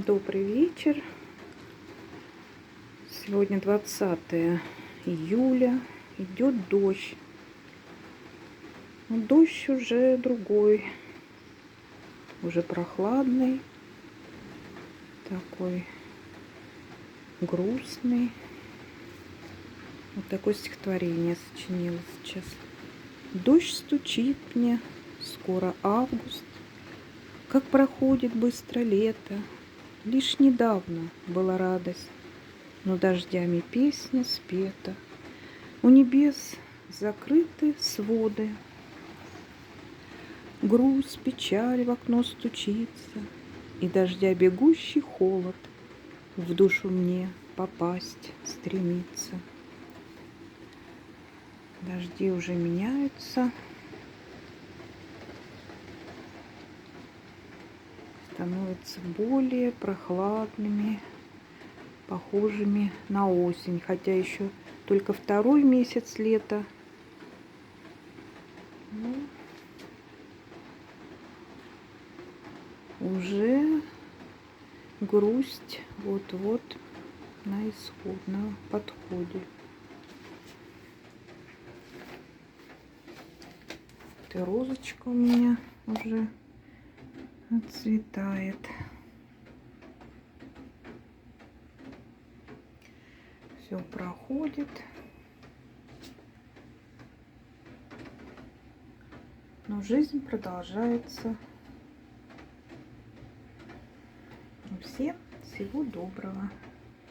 Добрый вечер. Сегодня 20 июля. Идет дождь. Но дождь уже другой. Уже прохладный. Такой грустный. Вот такое стихотворение сочинила сейчас. Дождь стучит мне. Скоро август. Как проходит быстро лето. Лишь недавно была радость, но дождями песня спета. У небес закрыты своды. Грусть, печаль в окно стучится, и дождя бегущий холод в душу мне попасть стремится. Дожди уже меняются, становятся более прохладными, похожими на осень, хотя еще только второй месяц лета. Ну, уже грусть вот-вот на исходном подходе. Вот и розочка у меня уже отцветает. Все проходит. Но жизнь продолжается. Всем всего доброго.